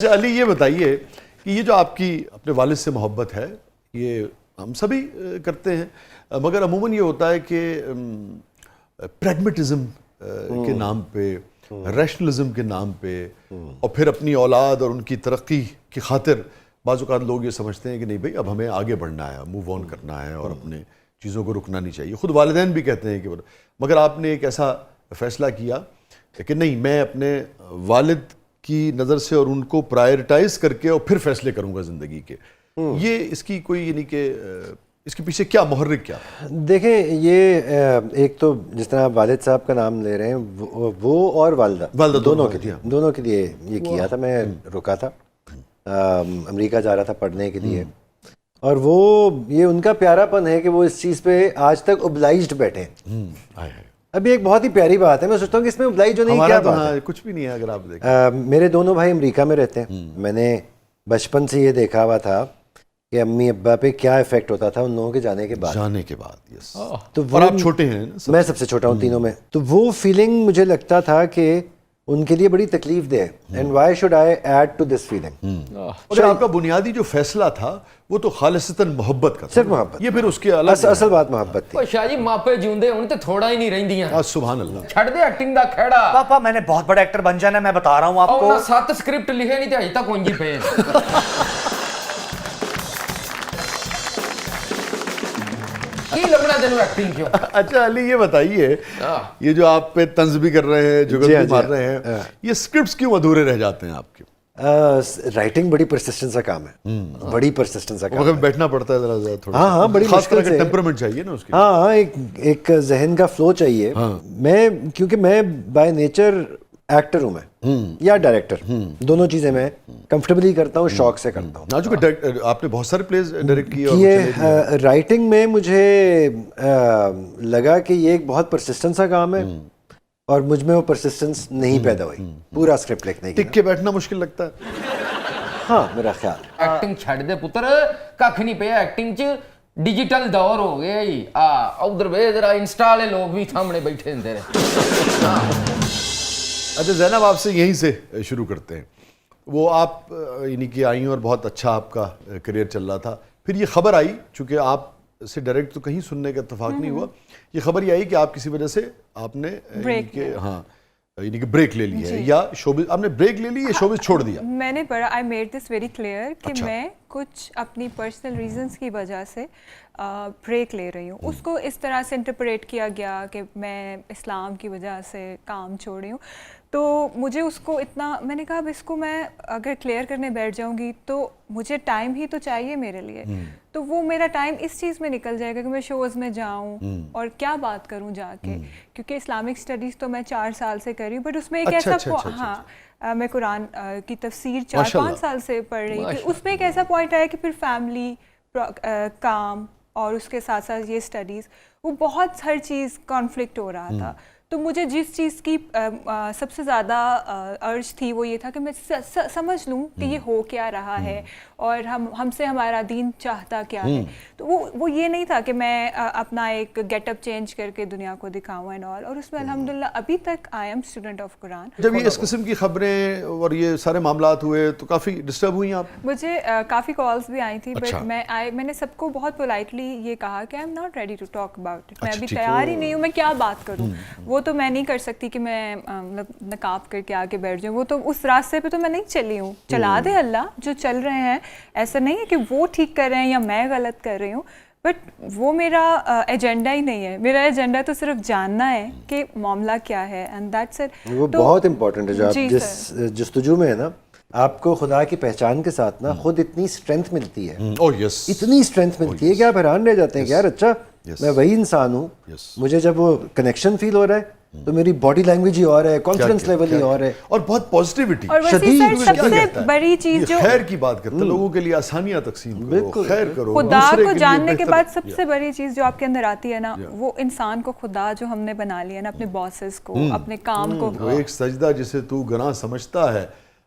علی یہ بتائیے کہ یہ جو آپ کی اپنے والد سے محبت ہے یہ ہم سبھی کرتے ہیں، مگر عموماً یہ ہوتا ہے کہ پریگمیٹزم کے نام پہ، ریشنلزم کے نام پہ، اور پھر اپنی اولاد اور ان کی ترقی کی خاطر بعض اوقات لوگ یہ سمجھتے ہیں کہ نہیں بھائی اب ہمیں آگے بڑھنا ہے، موو آن کرنا ہے اور اپنے چیزوں کو رکنا نہیں چاہیے. خود والدین بھی کہتے ہیں کہ مگر آپ نے ایک ایسا فیصلہ کیا کہ نہیں، میں اپنے والد کی نظر سے اور ان کو پرائرٹائز کر کے اور پھر فیصلے کروں گا زندگی کے. یہ اس کی کوئی یعنی کہ اس کے پیچھے کیا محرک کیا؟ دیکھیں یہ ایک تو جس طرح والد صاحب کا نام لے رہے ہیں، وہ اور والدہ دونوں کے لیے یہ کیا تھا. میں رکا تھا، امریکہ جا رہا تھا پڑھنے کے لیے، اور وہ یہ ان کا پیارا پن ہے کہ وہ اس چیز پہ آج تک اوبلائزڈ بیٹھے ہیں. ابھی ایک بہت ہی پیاری بات ہے، میں سوچتا ہوں کہ اس میں اوبلائز جو نہیں کیا بات ہے. کچھ بھی نہیں ہے. اگر آپ دیکھیں میرے دونوں بھائی امریکہ میں رہتے ہیں. میں نے بچپن سے یہ دیکھا ہوا تھا کہ امی ابا پہ کیا افیکٹ ہوتا تھا ان لوگوں کے جانے کے بعد. یس. تو اور آپ چھوٹے ہیں، میں سب سے چھوٹا ہوں تینوں میں. تو وہ فیلنگ مجھے لگتا تھا کہ ان کے لیے بڑی تکلیف دہ ہے. And why should I add to this feeling. اور آپ کا بنیادی جو فیصلہ تھا وہ تو خالصتاً محبت کا تھا. صرف محبت. یہ پھر اس کے الگ اصل بات محبت تھی. شاہ جی ماپے جیوندے ہوں تے تھوڑا ہی نہیں رہندیاں. سبحان اللہ. چھڑ دے ایکٹنگ دا کھیڑا. پاپا میں نے بہت بڑا ایکٹر بن جانا ہے، میں بتا رہا ہوں آپ کو. اور 7 سکرپٹ لکھے نہیں تے اج تک اونجی پے. کی لگنا تینوں ایکٹنگ کیوں؟ اچھا علی یہ بتائیے، یہ جو آپ پہ طنز بھی کر رہے ہیں، جگل بھی مار رہے ہیں، یہ سکرپٹس کیوں ادھورے رہ جاتے ہیں آپ کے؟ رائٹنگ بڑی پرسسٹنس کا کام ہے، بڑی پرسسٹنس کا کام ہے. بیٹھنا پڑتا ہے ذرا زیادہ تھوڑا. ہاں بڑی مشکل سے. ٹیمپرامنٹ چاہیے نا اس کے. ہاں ایک ذہن کا فلو چاہیے. میں کیونکہ میں بائی نیچر ایکٹر ہوں، میں یا ڈائریکٹر، دونوں چیزیں میں کمفرٹیبلی کرتا ہوں، شوق سے کرتا ہوں. آپ نے بہت سارے پلیز ڈائریکٹ کیے. رائٹنگ میں مجھے لگا کہ یہ ایک بہت پرسسٹنس کا کام ہے، اور مجھ میں وہ پرسسٹنس نہیں پیدا ہوئی پورا اسکرپٹ لکھنے کی. ٹک کے بیٹھنا مشکل لگتا ہے. ہاں میرا خیال. ایکٹنگ چھڑ دے پتر، ککھ نہیں پیا ایکٹنگ چ. ڈیجیٹل دور ہو گیا جی. ادھر وے ذرا انسٹا والے لوگ بھی سامنے بیٹھے ہوندے نے. اچھا زینب، آپ سے یہیں سے شروع کرتے ہیں. وہ آپ یعنی کہ آئی اور بہت اچھا آپ کا کریئر چل رہا تھا، پھر یہ خبر آئی، چونکہ آپ سے ڈائریکٹ تو کہیں سننے کا اتفاق نہیں ہوا، یہ خبر یہ آئی کہ آپ کسی وجہ سے آپ نے یعنی کہ بریک لے لی ہے، یا شوبز آپ نے بریک لے لی یا شوبز چھوڑ دیا؟ میں نے پڑھا، I made this very clear کہ میں کچھ اپنی پرسنل ریزنس کی وجہ سے بریک لے رہی ہوں. اس کو اس طرح سے انٹرپریٹ کیا گیا کہ میں اسلام کی وجہ سے کام چھوڑ رہی ہوں. تو مجھے اس کو اتنا، میں نے کہا اب اس کو میں اگر کلیئر کرنے بیٹھ جاؤں گی تو مجھے ٹائم ہی تو چاہیے میرے لیے. تو وہ میرا ٹائم اس چیز میں نکل جائے گا کہ میں شوز میں جاؤں اور کیا بات کروں جا کے. کیونکہ اسلامک اسٹڈیز تو میں 4 سال سے کر رہی ہوں، بٹ اس میں ایک ایسا میں قرآن کی تفسیر 4-5 سال سے پڑھ رہی تھی. اس میں ایک ایسا پوائنٹ آیا کہ پھر فیملی، کام اور اس کے ساتھ ساتھ یہ اسٹڈیز، وہ بہت ہر چیز کانفلکٹ ہو رہا تھا. تو مجھے جس چیز کی سب سے زیادہ ارج تھی وہ یہ تھا کہ میں سمجھ لوں کہ یہ ہو کیا رہا ہے اور ہم سے ہمارا دین چاہتا کیا ہے. تو وہ یہ نہیں تھا کہ میں اپنا ایک گیٹ اپ چینج کر کے دنیا کو دکھاؤں اینڈ آل. اور اس میں الحمدللہ ابھی تک آئی ایم اسٹوڈنٹ آف قرآن. جب یہ اس قسم کی خبریں اور یہ سارے معاملات ہوئے تو کافی ڈسٹرب ہوئی آپ؟ مجھے کافی کالس بھی آئی تھی، بٹ میں نے سب کو بہت پولائٹلی یہ کہا کہ I am not ready to talk about it. میں ابھی تیار ہی نہیں ہوں، میں کیا بات کروں. وہ تو میں نہیں کر سکتی کہ میں نقاب کر کے آگے بیٹھ جاؤں. وہ تو اس راستے پہ تو میں نہیں چلی ہوں. چلا دے اللہ جو چل رہے ہیں. ایسا نہیں ہے کہ وہ ٹھیک کر رہے ہیں یا میں غلط کر رہی ہوں، بٹ وہ میرا ایجنڈا ہی نہیں ہے. میرا ایجنڈا تو صرف جاننا ہے کہ معاملہ کیا ہے، اینڈ دیٹس اٹ. وہ بہت امپورٹنٹ ہے جو آپ جس جستجو میں ہے نا، آپ کو خدا کی پہچان کے ساتھ نا خود اتنی اسٹرینتھ ملتی ہے، اتنی اسٹرینتھ ملتی ہے کہ آپ حیران رہ جاتے ہیں کہ یار اچھا میں وہی انسان ہوں. مجھے جب وہ کنیکشن فیل ہو رہا ہے تو میری باڈی لینگویج ہی اور ہے، کانفیڈنس لیول ہی اور ہے، اور بہت پازیٹیوٹی شدید. سب سے بڑی چیز جو خیر کی بات کرتے ہیں، لوگوں کے لیے آسانیاں تقسیم کرو، خیر کرو. خدا کو جاننے کے بعد سب سے بڑی چیز جو آپ کے اندر آتی ہے نا، وہ انسان کو خدا جو ہم نے بنا لیا نا، اپنے باسز کو، اپنے کام کو. وہ ایک سجدہ جسے تو گناہ سمجھتا ہے،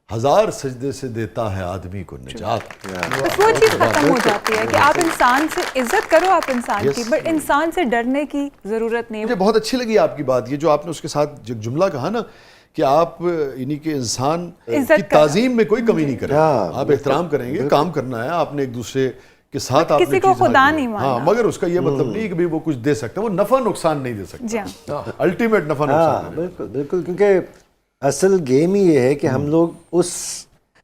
1000 سجدے سے دیتا ہے آدمی کو نجات. بس وہ چیز ختم ہو جاتی ہے کہ آپ انسان سے عزت کرو، آپ انسان کی، بٹ انسان سے ڈرنے کی ضرورت نہیں. مجھے بہت اچھی لگی آپ کی بات، یہ جو آپ نے اس کے ساتھ جملہ کہا نا کہ آپ یعنی کہ انسان کی تعظیم میں کوئی کمی نہیں کریں, آپ احترام کریں گے, کام کرنا ہے آپ نے ایک دوسرے کے ساتھ, آپ نے کسی کو خدا نہیں ماننا. ہاں, مگر اس کا یہ مطلب نہیں کہ بھی وہ کچھ دے سکتا ہے, وہ نفع نقصان نہیں دے سکتا, الٹیمیٹ نفع نقصان. بالکل بالکل, کیونکہ اصل گیم ہی یہ ہے کہ ہم لوگ اس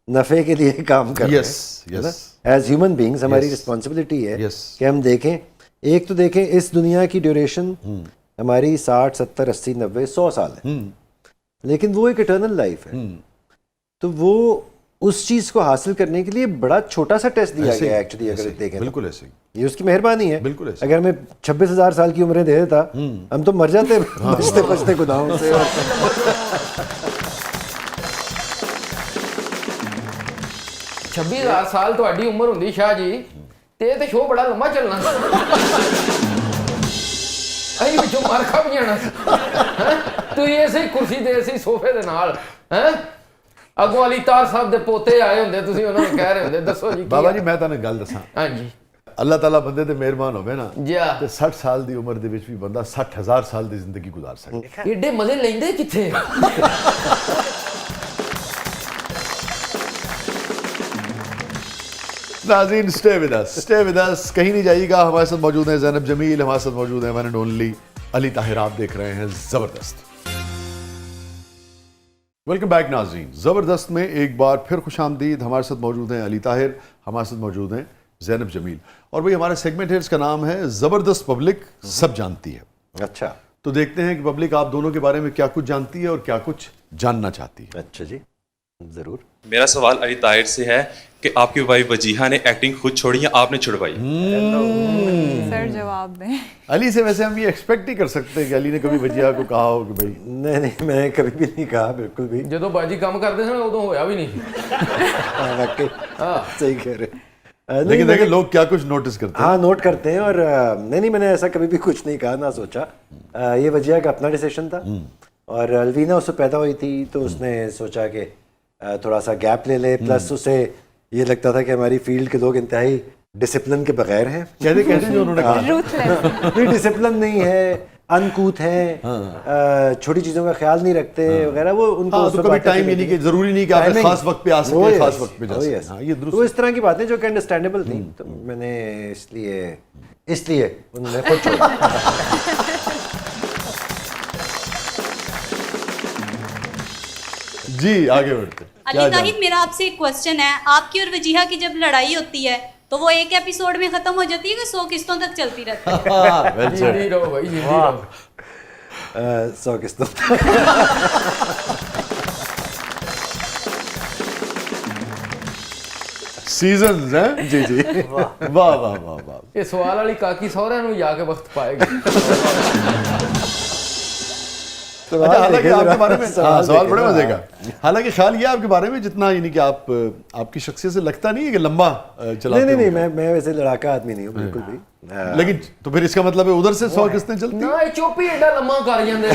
نفع کے لیے کام کر رہے ہیں. ایز ہیومن بینگز ہماری رسپانسبلٹی ہے کہ ہم دیکھیں, ایک تو دیکھیں اس دنیا کی ڈیوریشن ہماری 60 70 80 90 100 سال ہے, لیکن وہ ایک اٹرنل لائف ہے. تو وہ اس چیز کو حاصل کرنے کے لیے بڑا چھوٹا سا ٹیسٹ دیا گیا ہے ایکچولی, اگر دیکھیں بالکل ایسے ہی, یہ اس کی مہربانی ہے. بالکل ایسے. اگر میں 26,000 سال کی عمریں دے دیتا ہم تو مر جاتے بچتے بچتے گناہوں سے. 26,000 سال تہاڈی عمر ہوندی شاہ جی تے تے شو بڑا لمبا چلنا ائی وچوں مار کھا بھی جانا تسی ایسے کرسی تے ایسے صوفے دے نال ہیں اگوں علی طاہر صاحب دے پوتے آئے ہوندے تسی انہاں نوں کہہ رہے ہوندے دسو جی بابا جی میں تانوں گل دساں, ہاں جی اللہ تعالیٰ بندے تے مہربان ہوے نا جی تے 60 سال دی عمر دے وچ بھی بندہ 60,000 سال دی زندگی گزار سکدا. ایڈے مزے لیندے کتھے. ناظرین اسٹے ود اس, کہیں نہیں جائیے گا. ہمارے ساتھ موجود ہیں زینب جمیل, ہمارے ساتھ موجود ہیں ون اینڈ اونلی علی طاہر. آپ دیکھ رہے ہیں زبردست. ویلکم بیک ناظرین, زبردست میں ایک بار پھر خوش آمدید. ہمارے ساتھ موجود ہیں علی طاہر, ہمارے ساتھ موجود ہیں زینب جمیل, اور بھئی ہمارا سیگمنٹ ہے, اس کا نام ہے زبردست پبلک سب جانتی ہے. اچھا, تو دیکھتے ہیں کہ پبلک آپ دونوں کے بارے میں کیا کچھ جانتی ہے اور کیا کچھ جاننا چاہتی ہے. اچھا جی ضرور. میرا سوال علی طاہر سے ہے کہ آپ کی وائف وجیحہ نے ایکٹنگ خود چھوڑی یا آپ نے چھڑوائی؟ سر جواب دیں. علی سے ویسے ہم یہ ایکسپیکٹ ہی کر سکتے ہیں کہ علی نے کبھی وجیحہ کو کہا ہو کہ بھائی نہیں, میں نے کبھی بھی نہیں کہا, بالکل بھی. جدوں باجی کام کردے سن ادوں ہویا بھی نہیں. صحیح کہہ رہے. لیکن دیکھیں لوگ کیا کچھ نوٹس کرتے ہیں. ہاں نوٹ کرتے ہیں, اور نہیں میں نے ایسا کبھی بھی کچھ نہیں کہا, نہ سوچا. یہ وجیحہ کا اپنا ڈیسیشن تھا, اور الوینا اس سے پیدا ہوئی تھی تو اس نے سوچا کہ تھوڑا سا گیپ لے لے. پلس اسے یہ لگتا تھا کہ ہماری فیلڈ کے لوگ انتہائی ڈسپلن کے بغیر ہیں. کہتے جو انہوں نے کہا ڈسپلن نہیں ہے, انکوت ہیں, چھوٹی چیزوں کا خیال نہیں رکھتے وغیرہ. وہ ان کو تو کبھی ٹائم یعنی کہ ضروری نہیں کہ آپ خاص وقت پہ آ سکیں, خاص وقت پہ جا سکیں. یہ تو اس طرح کی باتیں جو کہ انڈرسٹینڈیبل تھیں, تو میں نے اس لیے انہوں نے خود چھوڑا. جی آگے بڑھتے. علی طاہر, میرا آپ سے ایک کوسچن ہے. آپ کی اور وجیحہ کی جب لڑائی ہوتی ہے تو وہ ایک ایپیسوڈ میں ختم ہو جاتی ہے کہ 100 قسطوں تک چلتی رہتی ہے؟ جی رہو بھائی, جی رہو. 100 قسطوں سیزنز ہیں. جی جی واہ واہ واہ واہ. یہ سوال والی کاکی سہرے نوں جا کے وقت پائے گی. حالانکہ آپ کے بارے میں سوال بڑے مزے کا. حالانکہ خیال یہ آپ کے بارے میں جتنا یعنی کہ آپ کی شخصیت سے لگتا نہیں ہے کہ لمبا چلاتے. نہیں, میں ویسے لڑاکا آدمی نہیں ہوں بالکل بھی. لیکن تو پھر اس کا مطلب ہے ادھر سے 100 قسطیں چلتی ہیں. نہ چوپی ایڈا لمبا کر جاندے.